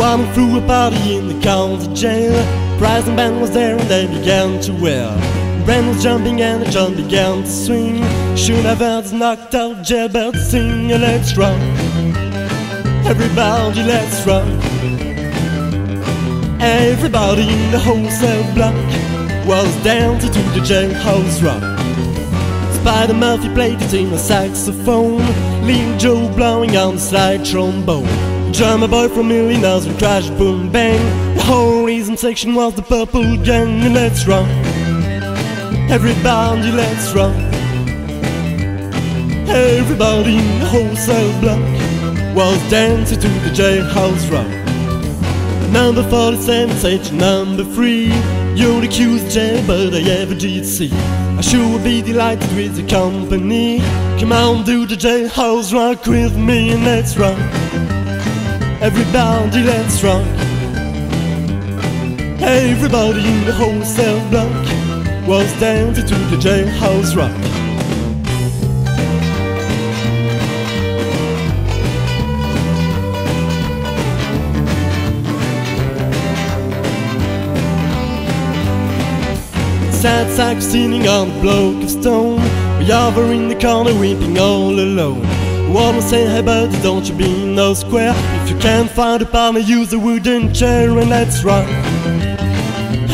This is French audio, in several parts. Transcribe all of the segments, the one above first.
One threw a party in the county jail. Price and band was there and they began to wail. Brand was jumping and the John began to swing. Should have heard knocked out jailbird sing. Let's rock, everybody, let's rock. Everybody in the wholesale block was dancing to the jailhouse rock. Spider Murphy played it in a saxophone, Lil Joe blowing on the slide trombone. Drummer boy from Illinois would crash, boom, bang. The whole rhythm section was the Purple Gang. Let's rock, everybody, let's rock. Everybody in the wholesale block was dancing to the jailhouse rock. Number 47, section number 3. You're the cutest jailbird I ever did see. I sure would be delighted with your company. Come on, do the jailhouse rock with me and let's rock. Everybody, let's rock. Everybody in the wholesale block was dancing to the jailhouse rock. Sad sack sitting on a block of stone. We over in the corner weeping all alone. Wanna say hey buddy, don't you be no square. If you can't find a partner, use a wooden chair and let's rock.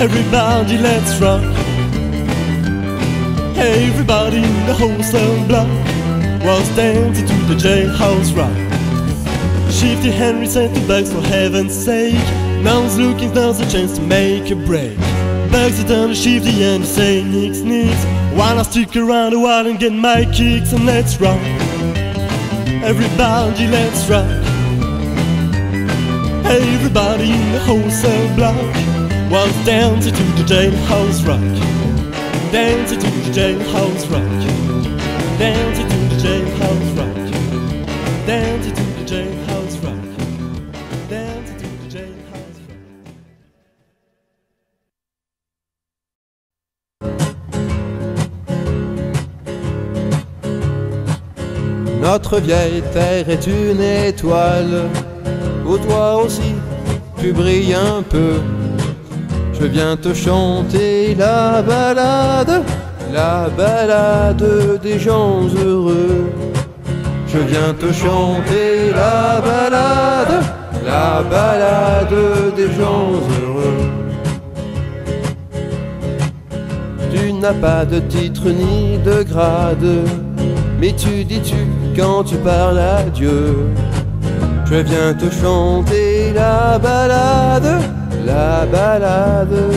Everybody, let's rock. Everybody in the wholesale block was dancing to the jailhouse rock. Shifty Henry sent the bugs for heaven's sake. No one's looking, there's a chance to make a break. Bugs are done, Shifty and they say nix nix. Why not stick around a while and get my kicks and let's rock. Everybody, let's rock. Everybody in the wholesale block was dancing to the jailhouse rock. Dancing to the jailhouse rock. Dancing to the jailhouse rock. Dancing to the jailhouse rock. Dancing to the jailhouse rock. Notre vieille terre est une étoile, où toi aussi tu brilles un peu. Je viens te chanter la balade des gens heureux. Je viens te chanter la balade des gens heureux. Tu n'as pas de titre ni de grade, mais tu dis-tu quand tu parles à Dieu. Je viens te chanter la balade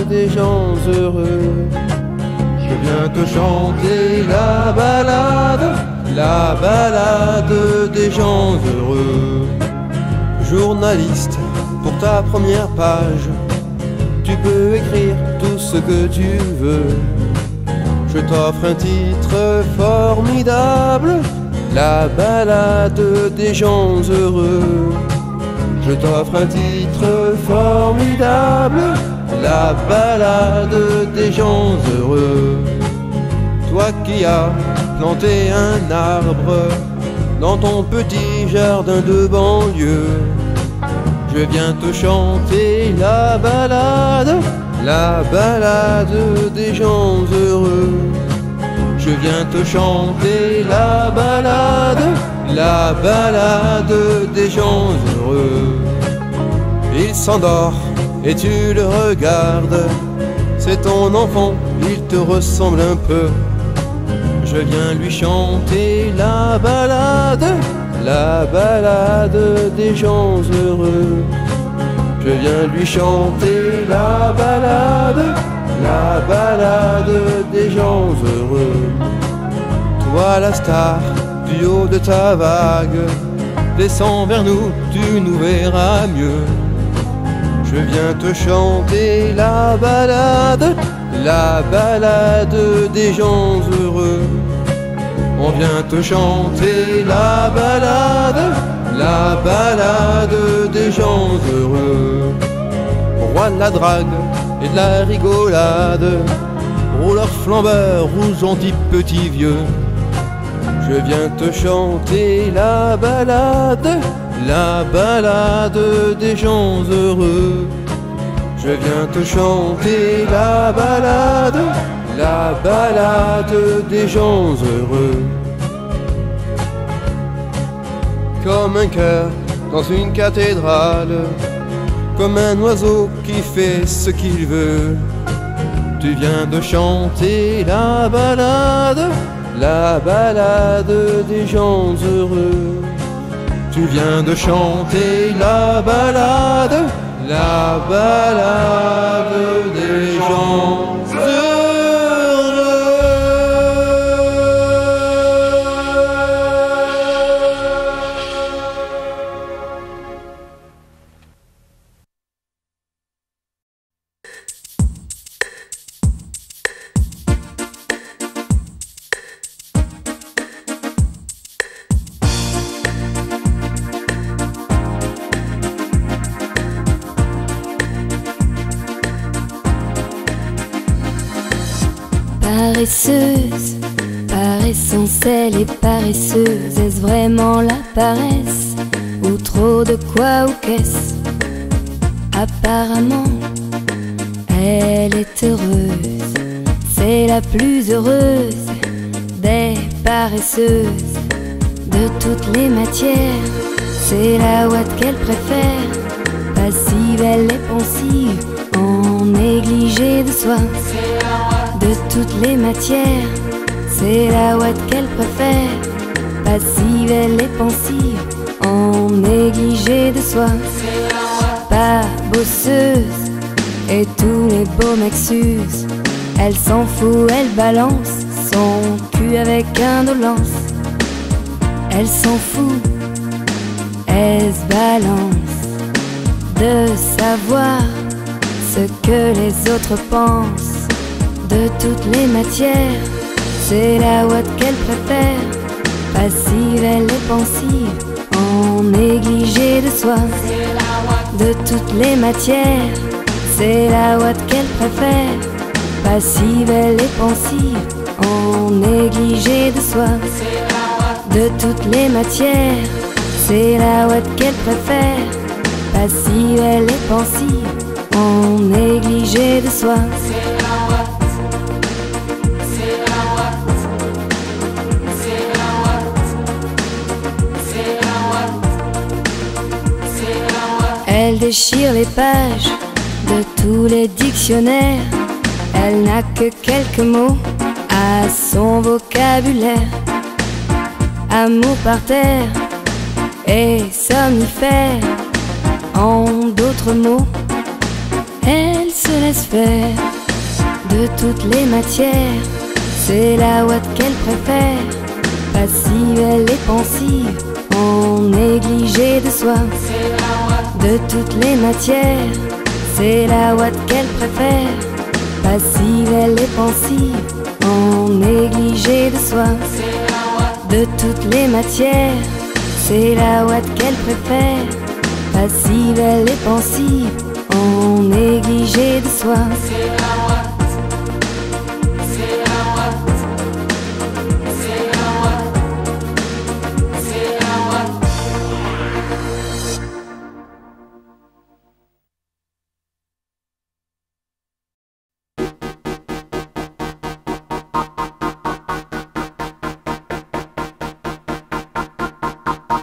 des gens heureux. Je viens te chanter la balade des gens heureux. Journaliste, pour ta première page, tu peux écrire tout ce que tu veux. Je t'offre un titre formidable, la balade des gens heureux. Je t'offre un titre formidable, la balade des gens heureux. Toi qui as planté un arbre dans ton petit jardin de banlieue, je viens te chanter la balade des gens heureux. Je viens te chanter la balade des gens heureux. Il s'endort et tu le regardes, c'est ton enfant, il te ressemble un peu. Je viens lui chanter la balade des gens heureux. Je viens lui chanter la balade des gens heureux. Toi la star du haut de ta vague, descends vers nous, tu nous verras mieux. Je viens te chanter la balade des gens heureux. On vient te chanter la balade des gens heureux. Roi de la drague et de la rigolade, rouleur flambeur ou gentil petit vieux. Je viens te chanter la balade la balade des gens heureux. Je viens te chanter la balade des gens heureux. Comme un chœur dans une cathédrale, comme un oiseau qui fait ce qu'il veut. Tu viens de chanter la balade des gens heureux. Tu viens de chanter la balade des gens heureux. Paresseuse, par essence elle est paresseuse. Est-ce vraiment la paresse ou trop de quoi ou qu'est-ce? Apparemment, elle est heureuse. C'est la plus heureuse des paresseuses. De toutes les matières, c'est la ouate qu'elle préfère. Passive, elle est pensive, en négligé de soi. De toutes les matières, c'est la ouate qu'elle préfère. Passive, elle est pensive, en négligé de soi. Pas bosseuse, et tous les beaux mecs s'usent. Elle s'en fout, elle balance son cul avec indolence. Elle s'en fout, elle se balance de savoir ce que les autres pensent. De toutes les matières, c'est la ouate qu'elle préfère. Passive, elle est pensive, en négligé de soi. De toutes les matières, c'est la ouate qu'elle préfère. Passive, elle est pensive, en négligé de soi. De toutes les matières, c'est la ouate qu'elle préfère. Passive, elle est pensive, en négligé de soi. Elle déchire les pages de tous les dictionnaires. Elle n'a que quelques mots à son vocabulaire. Amour par terre et somnifère. En d'autres mots, elle se laisse faire. De toutes les matières, c'est la ouate qu'elle préfère. Passive, elle est pensive, en négligé de soi. De toutes les matières, c'est la ouate qu'elle préfère. Passive, elle est pensive, en négligé de soi. De toutes les matières, c'est la ouate qu'elle préfère. Passive, elle est pensive, en négligé de soi.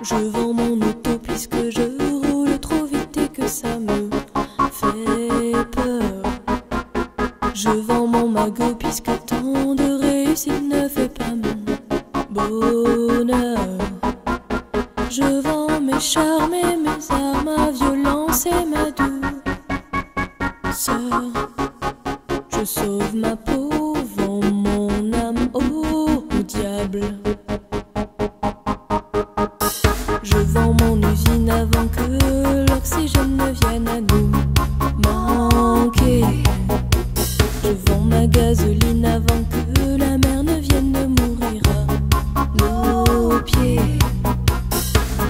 Je vends mon auto puisque je roule trop vite et que ça me fait peur. Je vends mon magot puisque tant de réussite ne fait pas mon bonheur. Je vends mes charmes et mes armes, ma violence et ma douceur. Je sauve ma peau, vends mon âme au diable. Je vends mon usine avant que l'oxygène ne vienne à nous manquer. Je vends ma gasoline avant que la mer ne vienne de mourir à nos pieds.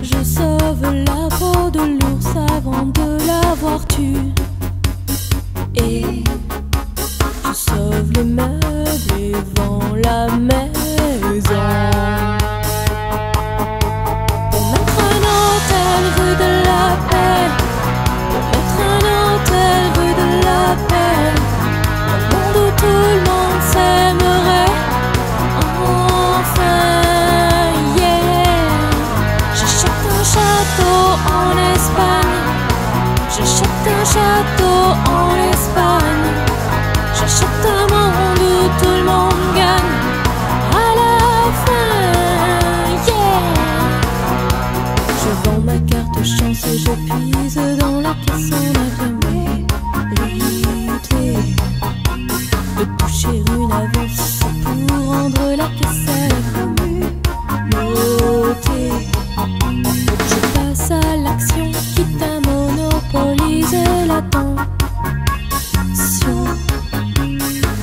Je sauve la peau de l'ours avant de l'avoir tué. Et J'achète un château en Espagne, j'achète un monde où tout le monde gagne. À la fin, yeah. Je vends ma carte chance et je pise dans la caisse en mérité de toucher une avance pour rendre la caisse à la communauté. Je passe à l'action, quitte à monopoliser l'attention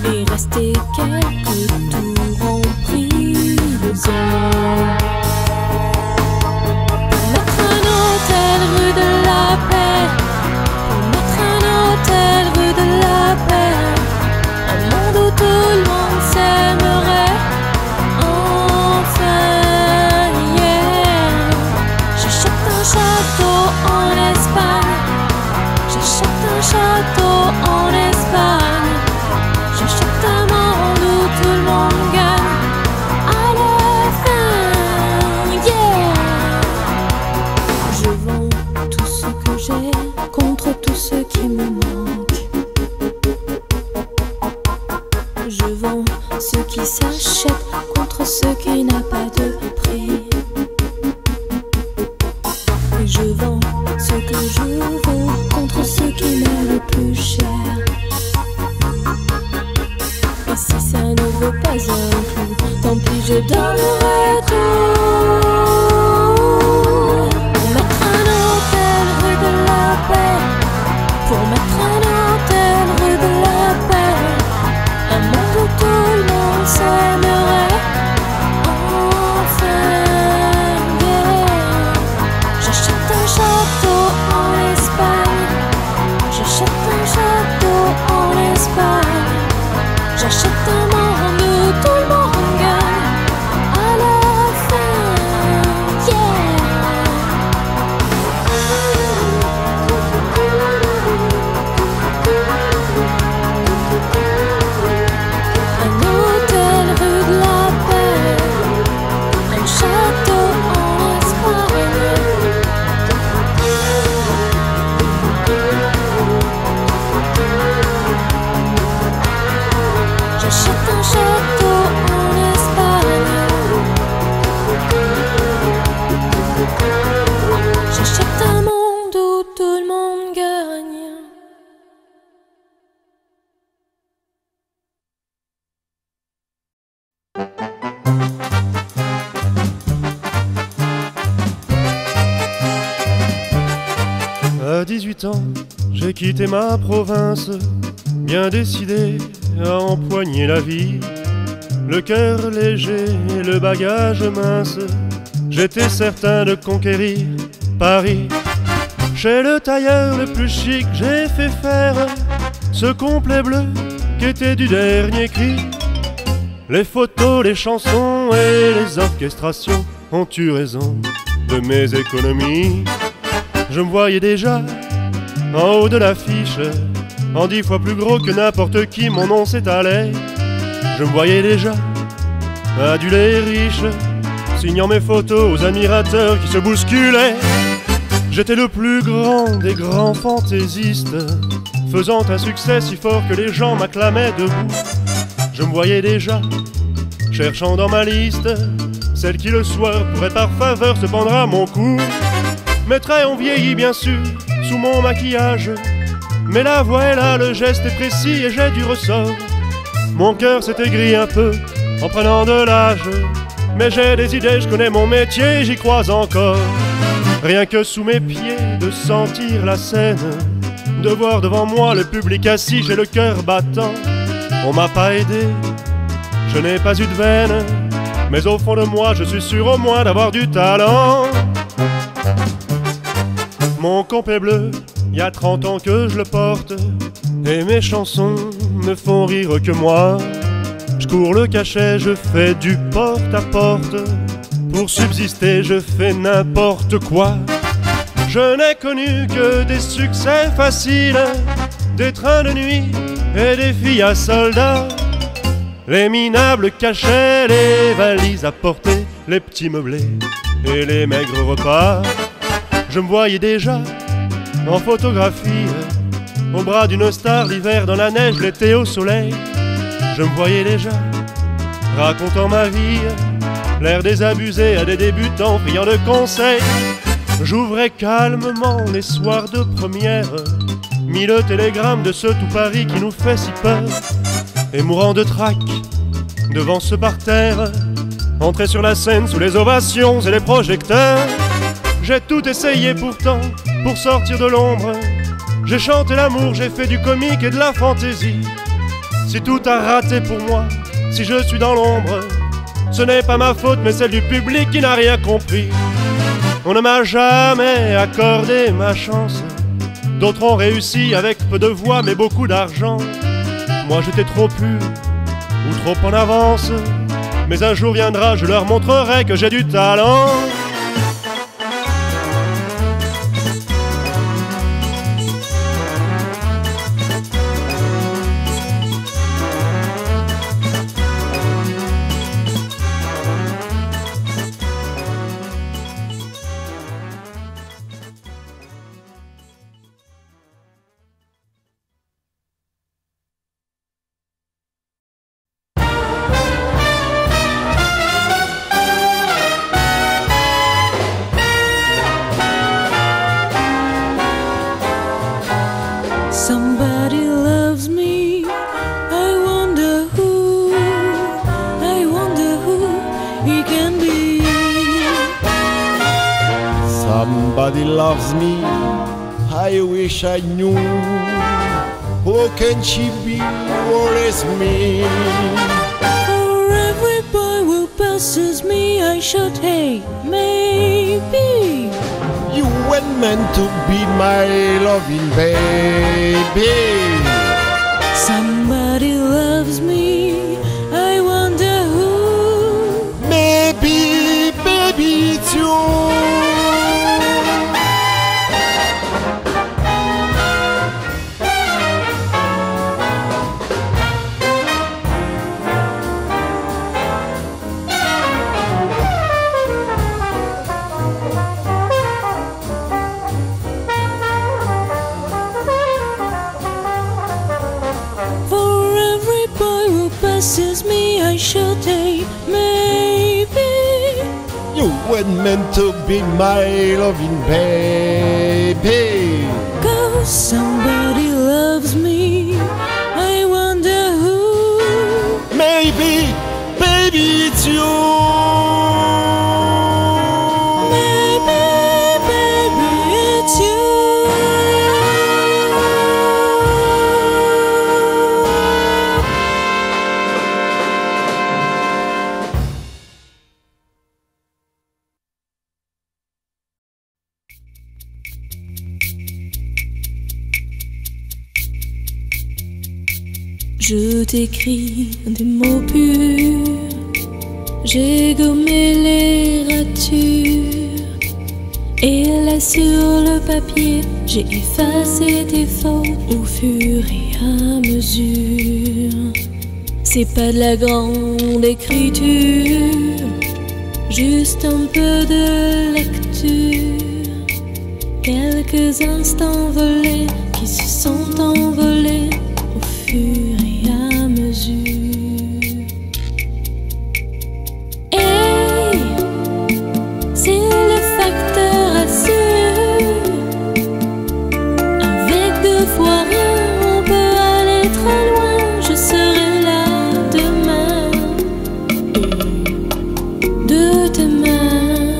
et rester quelques tours en prison. Pour mettre un hôtel rue de la Paix, pour mettre un hôtel rue de la Paix, un monde où tout le monde s'aimerait. Enfin, yeah. J'achète un château en Espagne, j'achète un château en Espagne, j'achète un monde où tout le monde gagne. À la fin, yeah. Je vends tout ce que j'ai contre tout ce qui me manque. Je vends ce qui s'achète contre ce qui n'a pas de prix. Et je vends ce que je vaux contre ce qui m'est le plus cher. Et si ça ne vaut pas un clou, tant pis, je donnerai tout. Pour mettre un hôtel rue de la Paix, pour mettre un hôtel rue de la Paix, un monde où tout le monde s'aimerait. Enfin, yeah. J'achète un château en Espagne, j'achète un château en Espagne, j'achète un monde où tout le monde gagne. À la fin, yeah. Un hôtel rue de la Paix, un château en Espagne. J'achète un château en Espagne, j'achète un monde où tout le monde gagne. À 18 ans, j'ai quitté ma province, bien décidé à empoigner la vie. Le cœur léger et le bagage mince, j'étais certain de conquérir Paris. Chez le tailleur le plus chic, j'ai fait faire ce complet bleu qui était du dernier cri. Les photos, les chansons et les orchestrations ont eu raison de mes économies. Je me voyais déjà en haut de l'affiche, en 10 fois plus gros que n'importe qui, mon nom s'étalait. Je me voyais déjà adulé riche, signant mes photos aux admirateurs qui se bousculaient. J'étais le plus grand des grands fantaisistes, faisant un succès si fort que les gens m'acclamaient debout. Je me voyais déjà cherchant dans ma liste celle qui le soir pourrait par faveur se prendre à mon cou. Mes traits ont vieilli bien sûr sous mon maquillage, mais la voix est là, le geste est précis et j'ai du ressort. Mon cœur s'est aigri un peu en prenant de l'âge, mais j'ai des idées, je connais mon métier, j'y crois encore. Rien que sous mes pieds, de sentir la scène, de voir devant moi le public assis, j'ai le cœur battant. On m'a pas aidé, je n'ai pas eu de veine, mais au fond de moi, je suis sûr au moins d'avoir du talent. Mon complet bleu, y a 30 ans que je le porte, et mes chansons ne font rire que moi. Je cours le cachet, je fais du porte-à-porte, pour subsister je fais n'importe quoi. Je n'ai connu que des succès faciles, des trains de nuit et des filles à soldats. Les minables cachets, les valises à porter, les petits meublés et les maigres repas. Je me voyais déjà en photographie au bras d'une star, l'hiver dans la neige, l'été au soleil. Je me voyais déjà racontant ma vie, l'air désabusé à des débutants friands de conseils. J'ouvrais calmement les soirs de première, mis le télégramme de ce tout Paris qui nous fait si peur, et mourant de trac devant ce parterre, entrer sur la scène sous les ovations et les projecteurs. J'ai tout essayé pourtant pour sortir de l'ombre. J'ai chanté l'amour, j'ai fait du comique et de la fantaisie. Si tout a raté pour moi, si je suis dans l'ombre, ce n'est pas ma faute mais celle du public qui n'a rien compris. On ne m'a jamais accordé ma chance. D'autres ont réussi avec peu de voix mais beaucoup d'argent. Moi j'étais trop pur ou trop en avance. Mais un jour viendra, je leur montrerai que j'ai du talent. Somebody loves me, I wonder who he can be. Somebody loves me, I wish I knew. Who can she be, what is me? For every boy who passes me, I shout, hey, maybe. You weren't meant to be my loving baby. Somebody loves me, I wonder who. Maybe, baby, it's you. Passes me, I should say, maybe. You weren't meant to be my loving baby. 'Cause somebody loves me, I wonder who. Maybe, baby, it's you. Maybe, baby, it's you. Je t'écris des mots purs, j'ai gommé les ratures, et là sur le papier, j'ai effacé tes fautes au fur et à mesure. C'est pas de la grande écriture, juste un peu de lecture, quelques instants volés qui se sont envolés au fur et à mesure. Et c'est le facteur assure, avec deux fois rien on peut aller très loin. Je serai là demain, et de tes mains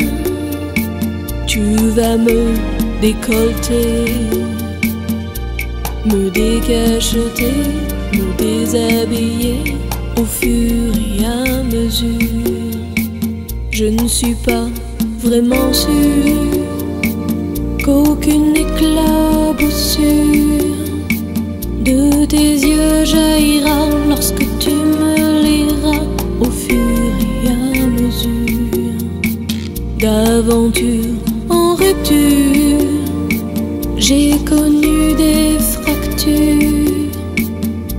tu vas me décolleter, me décacheter, me déshabiller au fur et à mesure. Je ne suis pas vraiment sûre qu'aucune éclaboussure de tes yeux jaillira lorsque tu me liras au fur et à mesure. D'aventure en rupture, j'ai connu des fractures,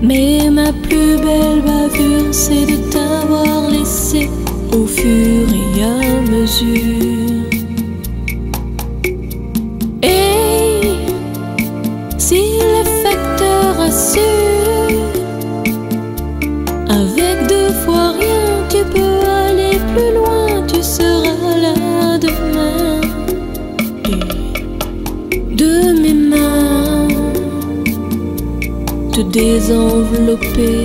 mais ma plus belle bavure, c'est de t'avoir laissé au fur et à mesure. Et si les facteur assure. Avec 2 fois rien, tu peux aller plus loin, tu seras là demain. Et de mes mains, te désenvelopper,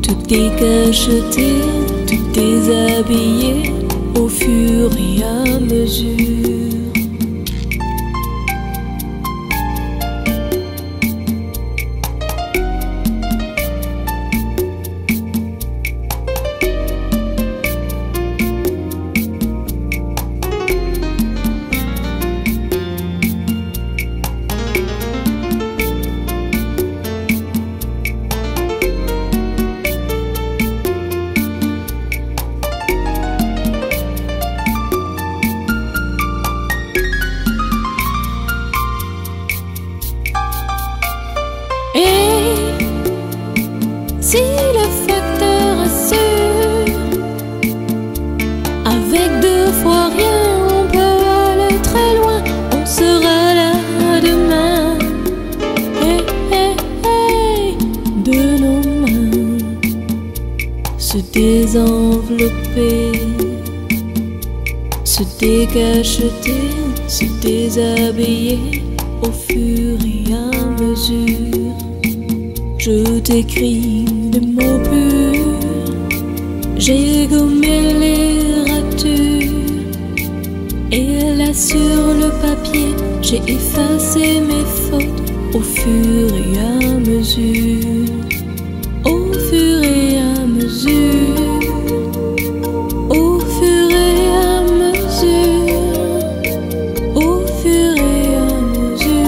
te décacheter, te déshabiller au fur et à mesure. Si le facteur assure, avec 2 fois rien, on peut aller très loin, on sera là demain. Hey, hey, hey, de nos mains, se désenvelopper, se décacheter, se déshabiller au fur et à mesure. Je t'écris des mots purs, j'ai gommé les ratures, et là sur le papier, j'ai effacé mes fautes au fur et à mesure, au fur et à mesure, au fur et à mesure, au fur et à mesure.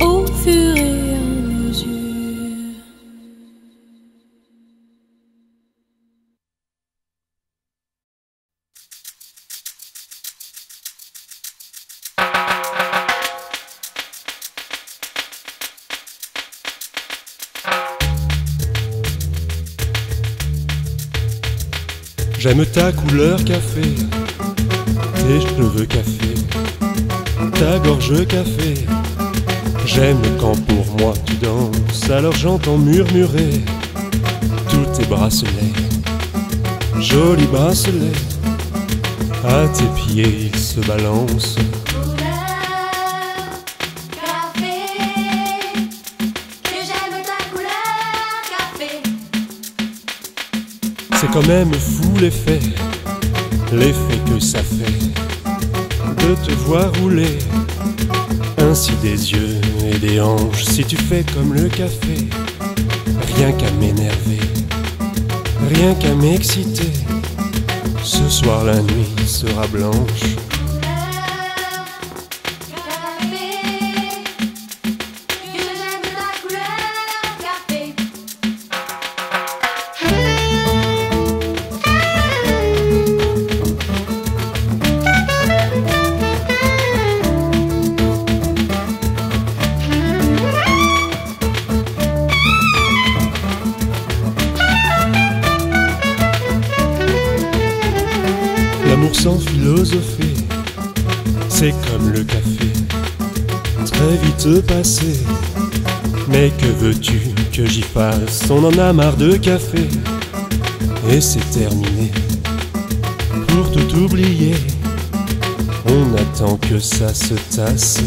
Au fur et à mesure. J'aime ta couleur café, tes cheveux café, ta gorge café. J'aime quand pour moi tu danses, alors j'entends murmurer tous tes bracelets, jolis bracelets. À tes pieds ils se balancent. C'est quand même fou l'effet que ça fait de te voir rouler ainsi des yeux et des hanches. Si tu fais comme le café, rien qu'à m'énerver, rien qu'à m'exciter, ce soir la nuit sera blanche. L'amour sans philosopher, c'est comme le café, très vite passé. Mais que veux-tu que j'y fasse? On en a marre de café, et c'est terminé. Pour tout oublier, on attend que ça se tasse.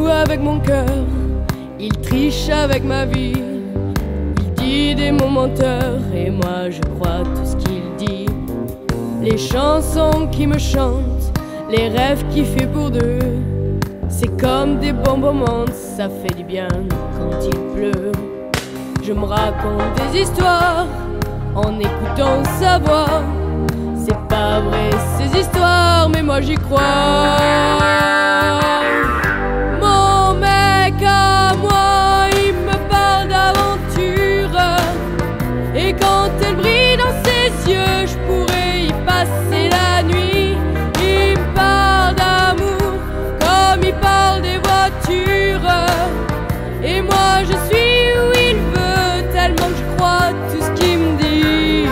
Avec mon cœur, il triche avec ma vie. Il dit des mots menteurs et moi je crois tout ce qu'il dit. les chansons qui me chantent, les rêves qu'il fait pour deux. C'est comme des bons moments, ça fait du bien quand il pleut. Je me raconte des histoires en écoutant sa voix. C'est pas vrai ces histoires, mais moi j'y crois. Mon mec à moi, il me parle d'aventure. Et quand elle brille dans ses yeux, je pourrais y passer la nuit. Il me parle d'amour comme il parle des voitures. Et moi je suis où il veut, tellement que je crois tout ce qu'il me dit.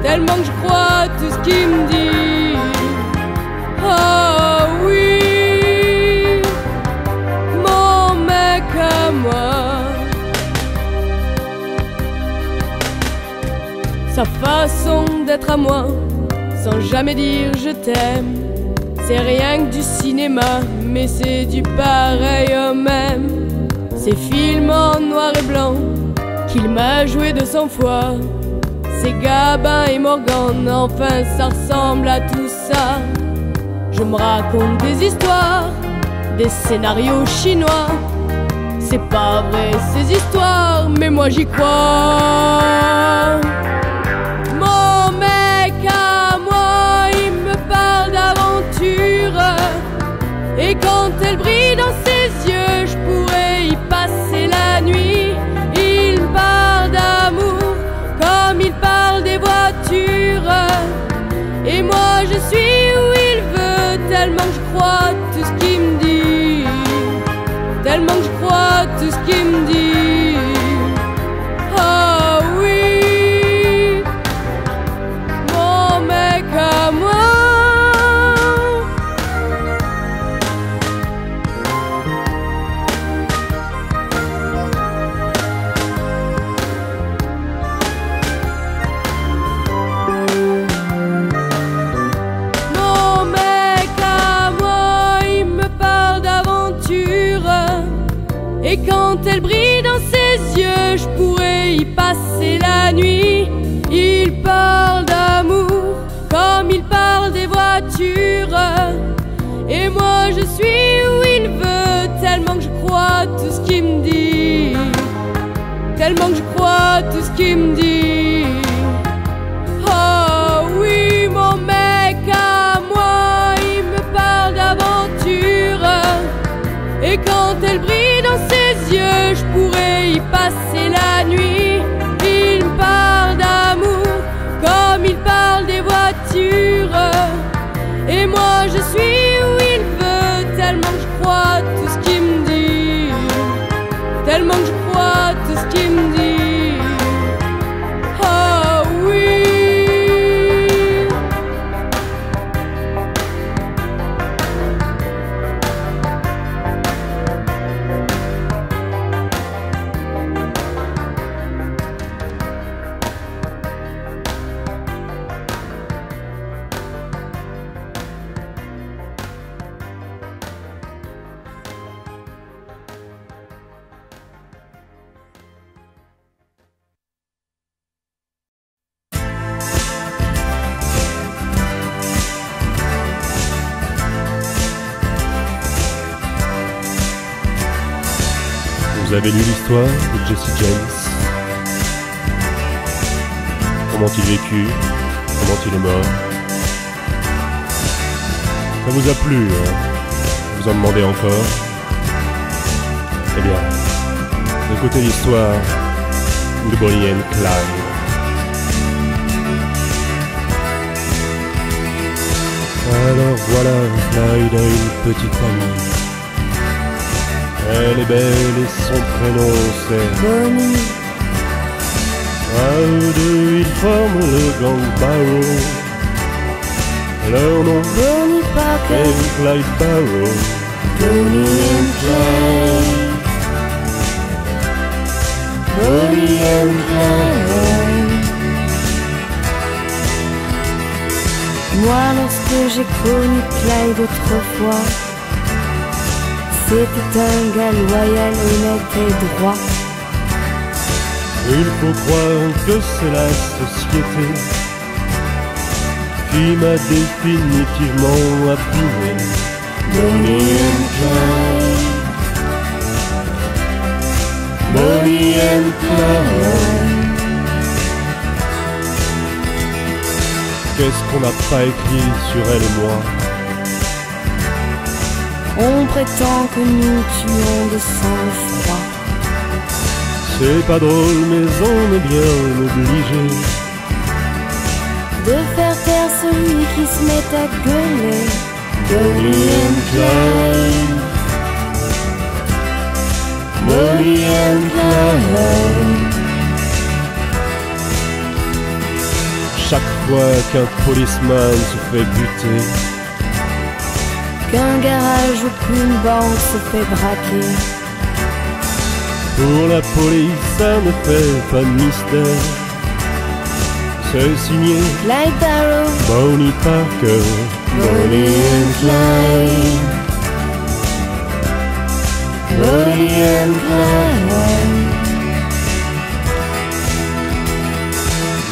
Tellement que je crois tout ce qu'il me dit. Oh oui, mon mec à moi. Sa façon d'être à moi, sans jamais dire je t'aime, c'est rien que du cinéma, mais c'est du pareil au même. Ces films en noir et blanc qu'il m'a joué 200 fois, c'est Gabin et Morgan, enfin ça ressemble à tout ça. Je me raconte des histoires, des scénarios chinois. C'est pas vrai ces histoires, mais moi j'y crois. Mon mec à moi, il me parle d'aventure. Et quand elle brille dans ses yeux, je pourrais y passer la nuit. Il me parle d'amour comme il parle des voitures. Et moi je suis où il veut, tellement que je crois tout ce qu'il me dit. Tellement que je crois tout ce qu'il me dit. Oh oui, mon mec à moi. Et quand elle brille dans ses yeux, je pourrais y passer la nuit. Il parle d'amour comme il parle des voitures. Et moi je suis où il veut, tellement que je crois tout ce qu'il me dit. Tellement que je crois tout ce qu'il me dit. Oh oui, mon mec à moi, il me parle d'aventure. Et quand elle brille dans ses yeux, je pourrais y passer la nuit. Il me parle d'amour comme il parle des voitures. Et moi je suis où il veut, tellement que je crois tout ce qu'il me dit. Tellement que je crois tout ce qu'il me dit. Oh oui. Vous avez lu l'histoire de Jesse James? Comment il vécut? Comment il est mort? Ça vous a plu, hein? Vous en demandez encore? Eh bien, écoutez l'histoire de Bonnie and Clyde. Alors voilà, Clyde a une petite amie. Elle est belle et son prénom c'est Bonnie. À eux deux ils forment le gang Barrow. Leur nom Bonnie Parker. est Clyde Barrow. Bonnie and Clyde. Bonnie and Clyde. Moi lorsque j'ai connu Clyde autrefois, c'était un gars loyal, honnête et droit. Il faut croire que c'est la société qui m'a définitivement abîmé. Bonnie and Clyde, Bonnie and Clyde. Qu'est-ce qu'on n'a pas écrit sur elle et moi? On prétend que nous tuons de sang-froid. C'est pas drôle mais on est bien obligé de faire taire celui qui se met à gueuler. Bonnie and Clyde, Bonnie and Clyde. chaque fois qu'un policeman se fait buter, qu'un garage ou qu'une banque se fait braquer. pour la police ça ne fait pas de mystère. C'est signé Clyde Barrow, Bonnie Parker, Bonnie and Clyde, Bonnie and Clyde.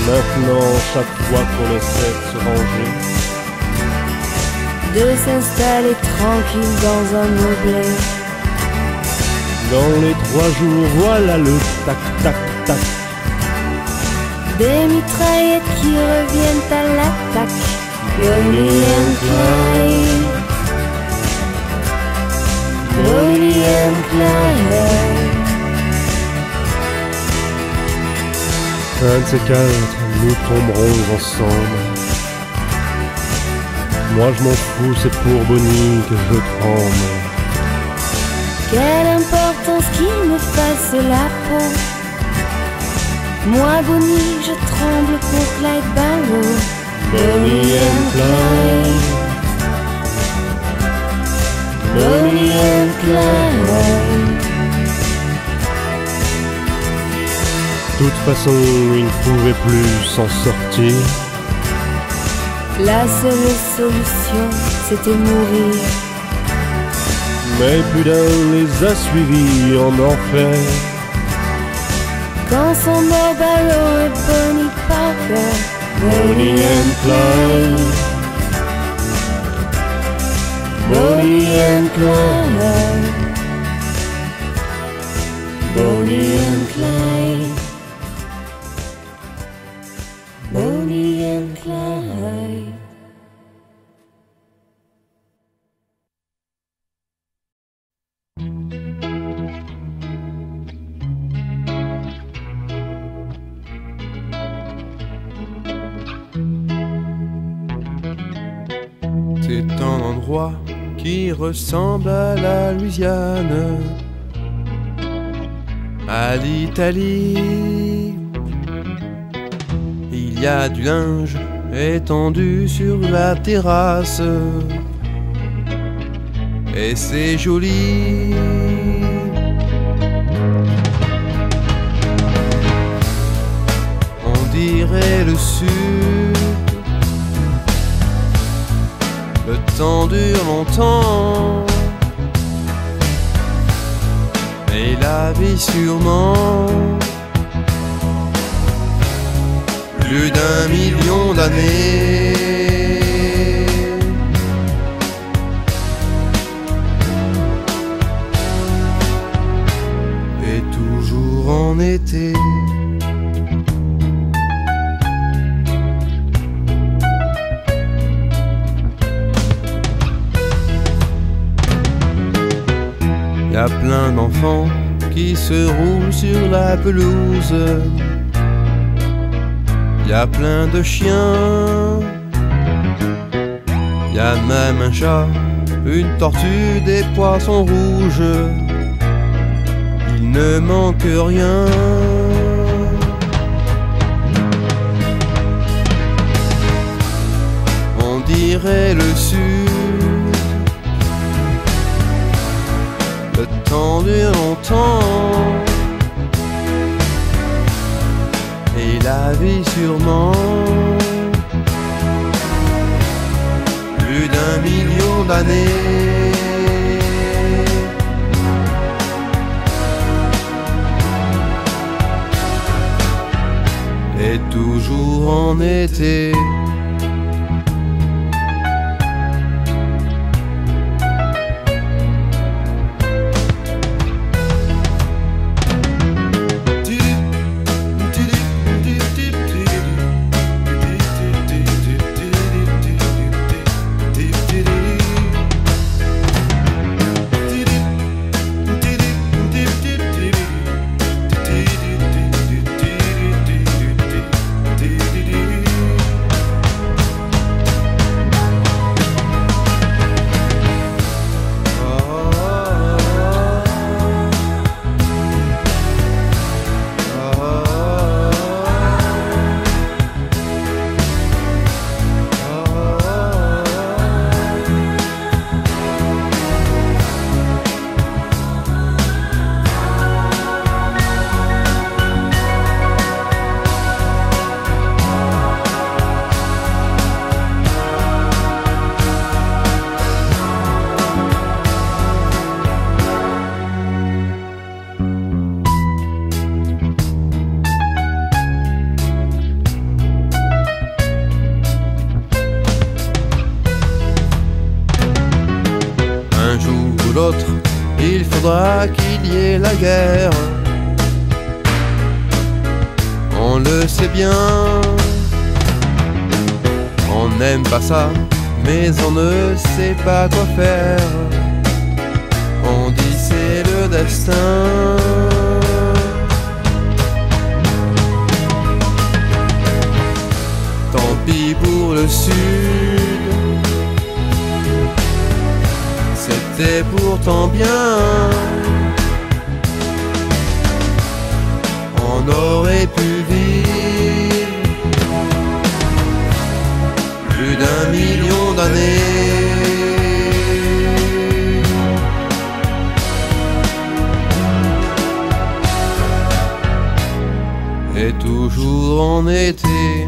Maintenant, chaque fois qu'on essaie de se ranger, de s'installer tranquille dans un meublé, dans les 3 jours, voilà le tac-tac-tac. des mitraillettes qui reviennent à l'attaque. Bonnie and Clyde, Bonnie and Clyde. Un de ces 4, nous tomberons ensemble. Moi je m'en fous, c'est pour Bonnie que je tremble. Quelle importance qu'il me fasse la peau. Moi Bonnie, je tremble pour Clyde Barrow. Bonnie and Clyde, Bonnie and Clyde. De toute façon, il ne pouvait plus s'en sortir. La seule solution, c'était mourir. Mais plus d'un les a suivis en enfer. Quand sont morts Barrow et Bonnie Parker. Bonnie and Clyde, Bonnie and Clyde, Bonnie and Clyde, Bonnie and Clyde. C'est un endroit qui ressemble à la Louisiane, à l'Italie. Il y a du linge étendu sur la terrasse, et c'est joli. On dirait le sud. Le temps dure longtemps, et la vie sûrement plus d'1 million d'années. Et toujours en été. Y a plein d'enfants qui se roulent sur la pelouse. Y a plein de chiens. Y a même un chat, une tortue, des poissons rouges. Il ne manque rien. On dirait le sud. Le temps dure longtemps, et la vie sûrement plus d'1 million d'années. Et toujours en été. l'autre, il faudra qu'il y ait la guerre. On le sait bien, on n'aime pas ça, mais on ne sait pas quoi faire. On dit c'est le destin. Tant pis pour le sud, c'était pourtant bien. On aurait pu vivre plus d'1 million d'années. Et toujours en été.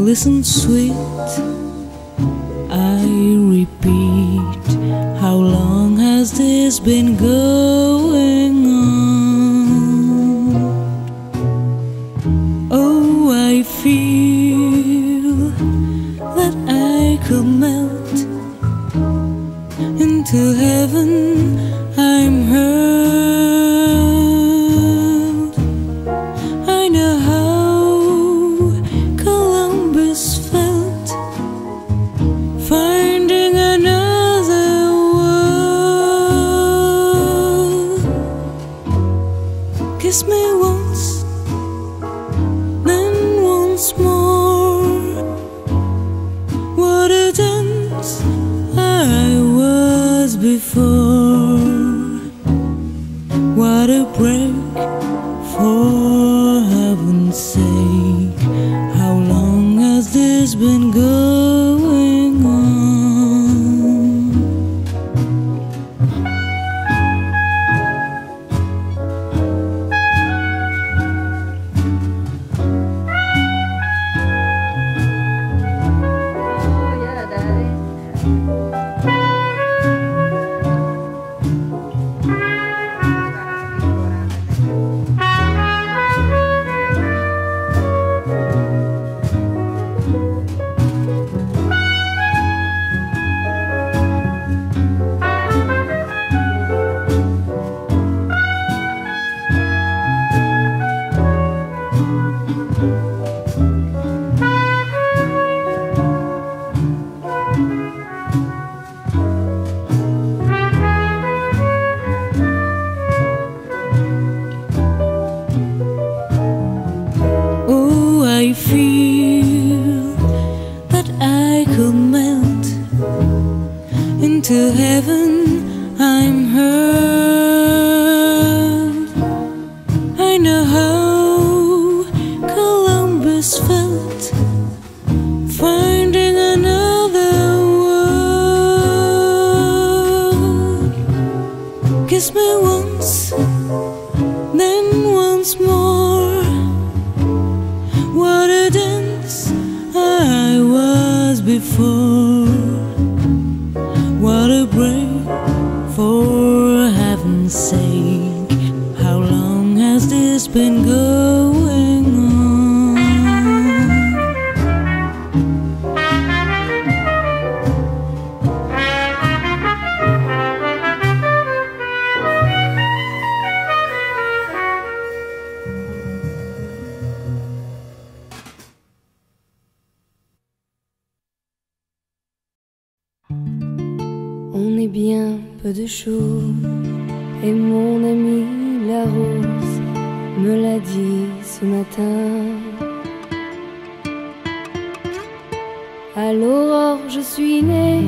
Listen, sweet, I repeat, how long has this been going on? Oh, I feel that I could melt into heaven. I'm hurt. I know how Columbus felt, finding another world. Kiss me once, then once more. What a dance I was before. What a break, for heaven's sake. How long has this been going on? Oh, I feel that I could melt into heaven. I'm hurt. I know how Columbus felt, finding another world. Kiss me once, then once more. What a dance I was before. What a break, for heaven's sake. How long has this been going on? peu de choses. Et mon ami la rose me l'a dit ce matin. À l'aurore je suis née,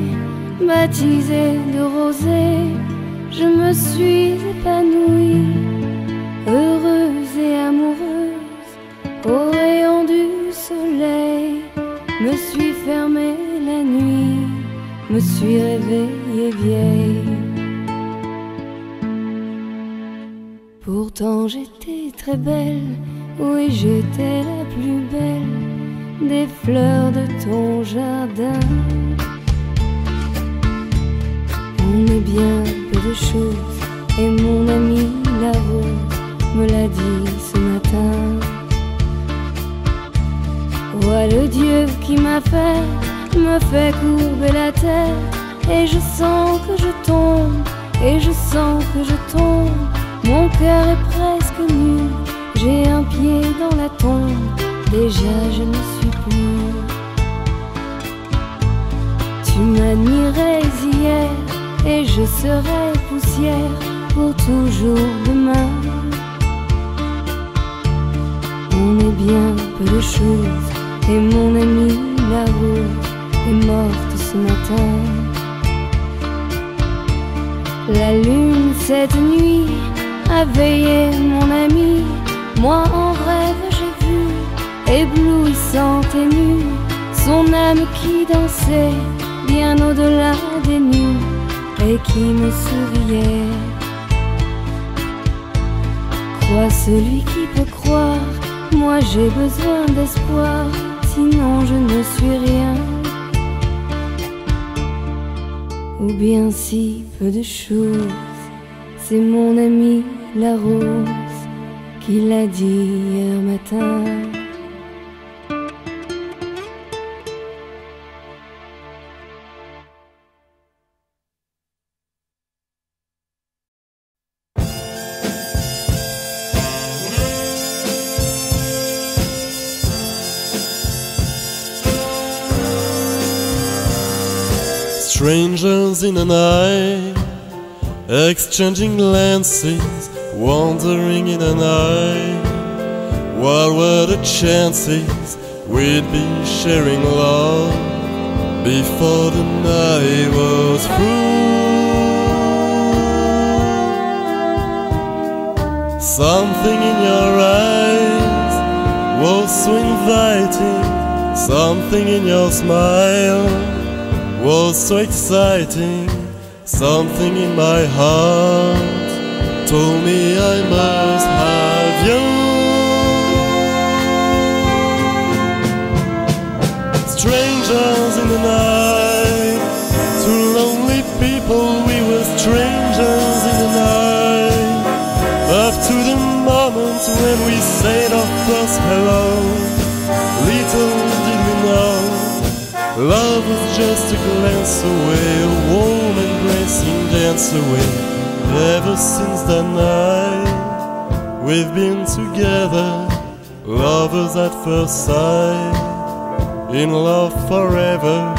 baptisée de rosée. Je me suis épanouie, heureuse et amoureuse. Au rayon du soleil, me suis fermée la nuit, me suis réveillée vieille. Pourtant j'étais très belle, oui j'étais la plus belle des fleurs de ton jardin. On est bien peu de choses, et mon ami la rose me l'a dit ce matin. Vois le Dieu qui m'a fait, me fait courber la terre. Et je sens que je tombe, et je sens que je tombe. Mon cœur est presque nu, j'ai un pied dans la tombe. Déjà je ne suis plus. Tu m'admirais hier, et je serai poussière pour toujours demain. On est bien peu de choses, et mon ami la rose est morte ce matin. La lune cette nuit a veillé mon ami. Moi en rêve j'ai vu, éblouissante et nue, son âme qui dansait bien au-delà des nues et qui me souriait. Crois celui qui peut croire, moi j'ai besoin d'espoir, sinon je ne suis rien. Ou bien si peu de choses, c'est mon ami la rose qui l'a dit hier matin. Strangers in the night, exchanging glances, wandering in the night. What were the chances we'd be sharing love before the night was through? Something in your eyes was so inviting, something in your smile was so exciting. Something in my heart told me I must have you. Strangers in the night, two lonely people, we were strangers in the night. Up to the moment when we said our first hello, little did we know love was just a glance away, a warm embracing dance away. Ever since that night, we've been together, lovers at first sight, in love forever.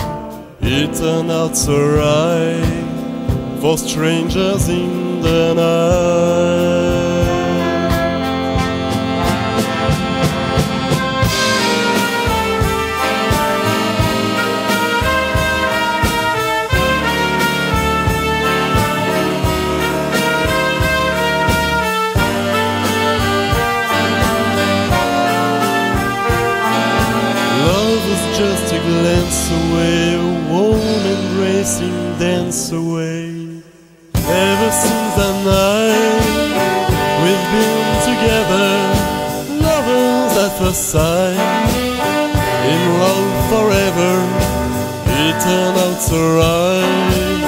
It turned out so right for strangers in the night. Just a glance away, a warm embracing dance away. Ever since that night, we've been together, lovers at first sight, in love forever. It turned out so right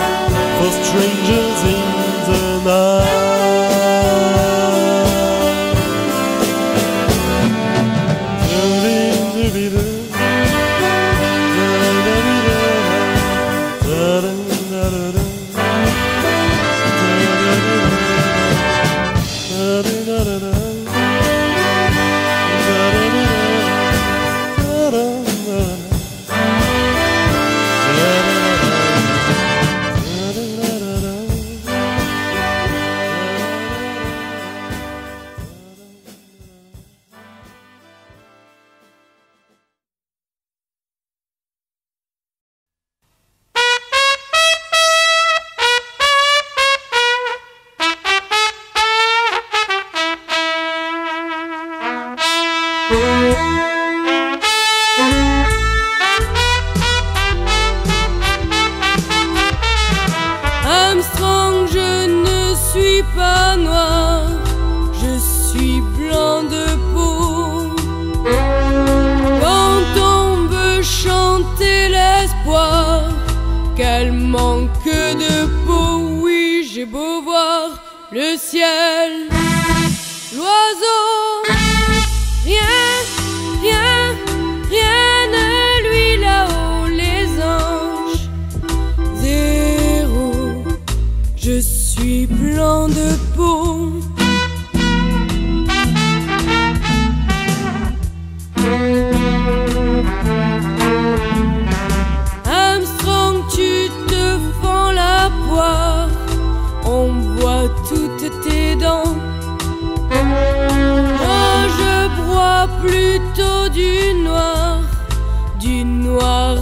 for strangers in the night. le ciel, l'oiseau, rien, rien, rien ne lui là-haut, les anges, zéro, je suis blanc de peau. Armstrong, tu te fends la poire, on voit toutes tes dents. Moi je broie plutôt du noir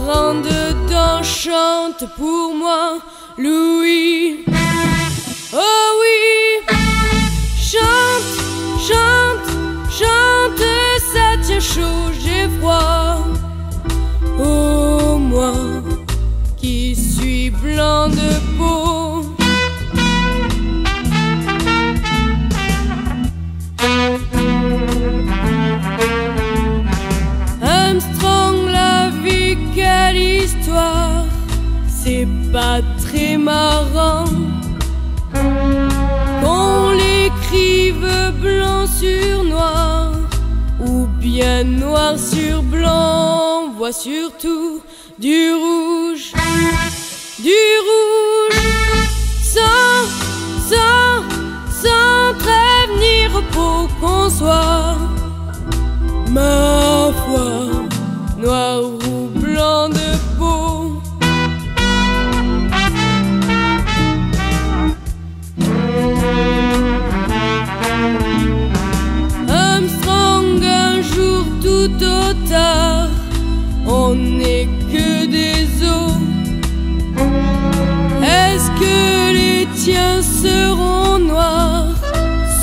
en dedans. Chante pour moi, Louis. Oh oui, chante, chante, chante, ça tient chaud, j'ai froid. Oh moi, qui suis blanc de peau. Armstrong, la vie, quelle histoire, c'est pas très marrant qu'on l'écrive blanc sur noir ou bien noir sur blanc. On voit surtout du rouge, sans prévenir pour qu'on soit, ma foi, noir ou blanc de peau. Armstrong, un jour tout au tard, on n'est que des os. Est-ce que les tiens seront noirs?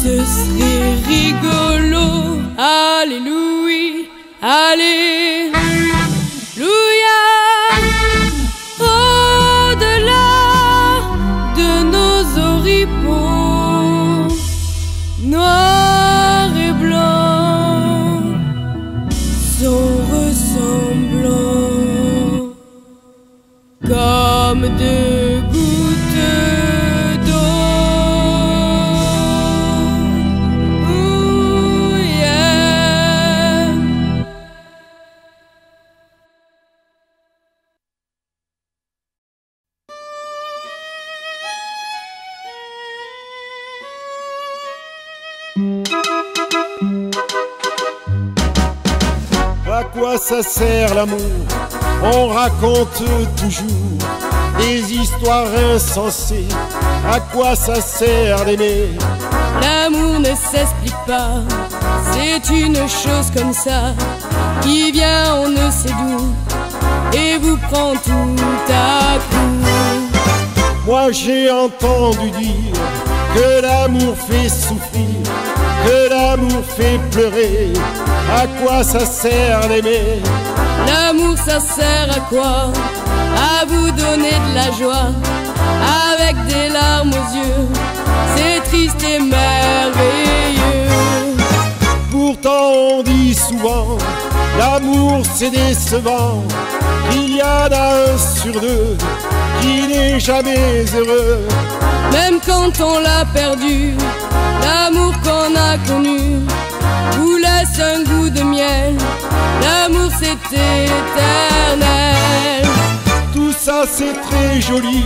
Ce serait rigolo. Alléluia, alléluia. Au-delà de nos oripeaux, noir et blanc sont ressemblants comme deux gouttes d'eau. Ooh, yeah. À quoi ça sert l'amour? On raconte toujours des histoires insensées. À quoi ça sert d'aimer? L'amour ne s'explique pas, c'est une chose comme ça, qui vient on ne sait d'où, et vous prend tout à coup. Moi j'ai entendu dire que l'amour fait souffrir, que l'amour fait pleurer. À quoi ça sert d'aimer? L'amour ça sert à quoi? À vous donner de la joie, avec des larmes aux yeux, c'est triste et merveilleux. Pourtant on dit souvent, l'amour c'est décevant, qu'il y en a un sur deux qui n'est jamais heureux. Même quand on l'a perdu, l'amour qu'on a connu vous laisse un goût de miel. L'amour c'est éternel. Tout ça c'est très joli,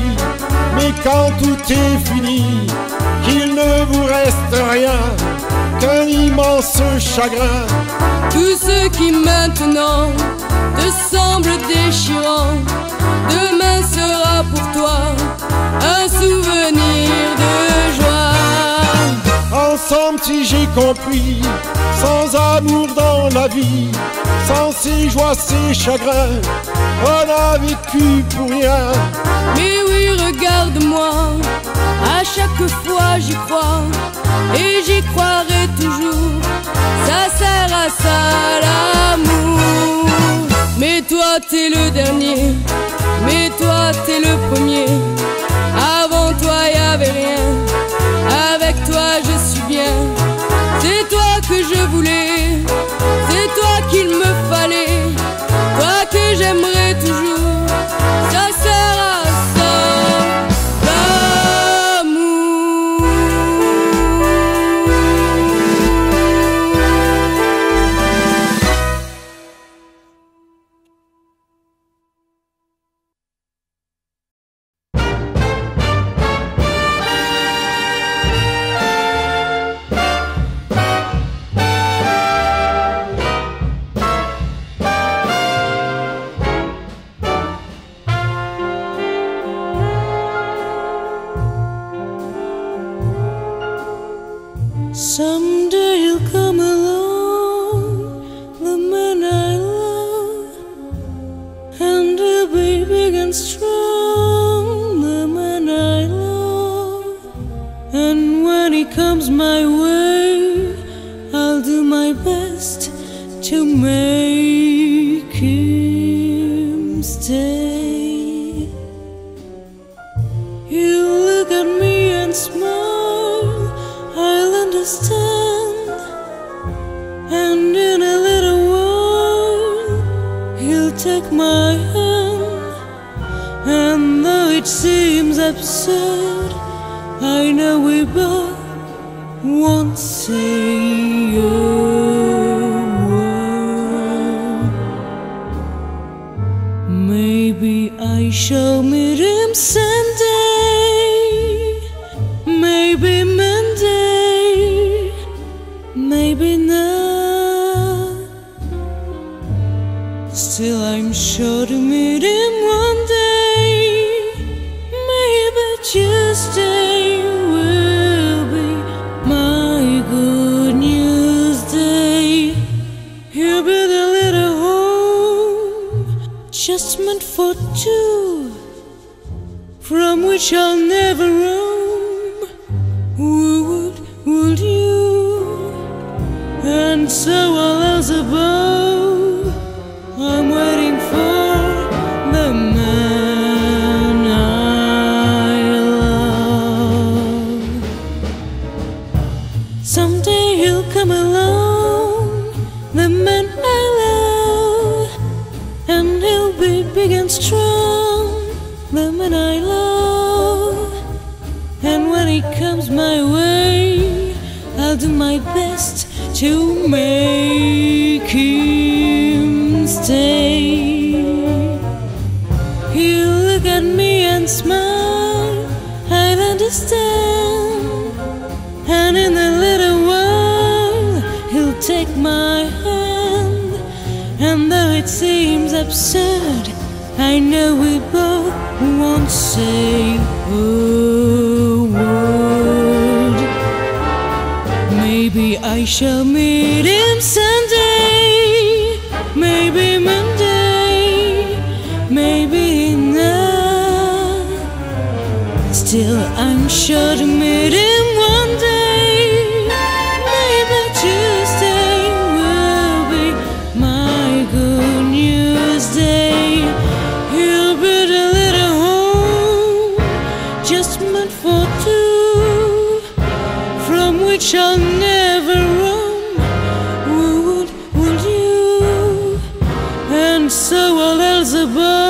mais quand tout est fini, qu'il ne vous reste rien qu'un immense chagrin. Tout ce qui maintenant te semble déchirant, demain sera pour toi un souvenir de joie. Ensemble si j'ai compris, sans amour dans la vie, sans ses joies, ses chagrins, on a vécu pour rien. Mais oui, regarde-moi, à chaque fois j'y crois, et j'y croirai toujours, ça sert à ça l'amour. Mais toi t'es le dernier, mais toi t'es le premier, avant toi y'avait rien, avec toi je suis bien. C'est toi que je voulais, c'est toi qu'il me fallait, toi que j'aimerais toujours, ça sert à ça l'amour. Someday he'll come along, the man I love, and he'll be big and strong, the man I love. And when he comes my way, I'll do my best to make him stay. He'll look at me and smile, I'll understand, and in a little while he'll take my hand. And though it seems absurd, I know we both won't say a word. Maybe I shall meet him someday, maybe Monday, maybe not. Still I'm sure to meet him one day. Maybe Tuesday will be my good news day. He'll build a little home just meant for two, from which I'll never roam. Would you? And so I'll else above, I'm waiting for the man I love. Someday he'll come along, the man I love, and he'll be big and strong, the man I love. And when he comes my way, I'll do my best to make him stay. He'll look at me and smile, I'll understand, and in a little while he'll take my hand. And though it seems absurd, I know we both won't say a word. Maybe I shall meet him someday, maybe Monday, maybe not. Still I'm sure to meet him one day. Maybe Tuesday will be my good news day. He'll build a little home just meant for two, from which I'll never roam. Would you? And so I'll else above,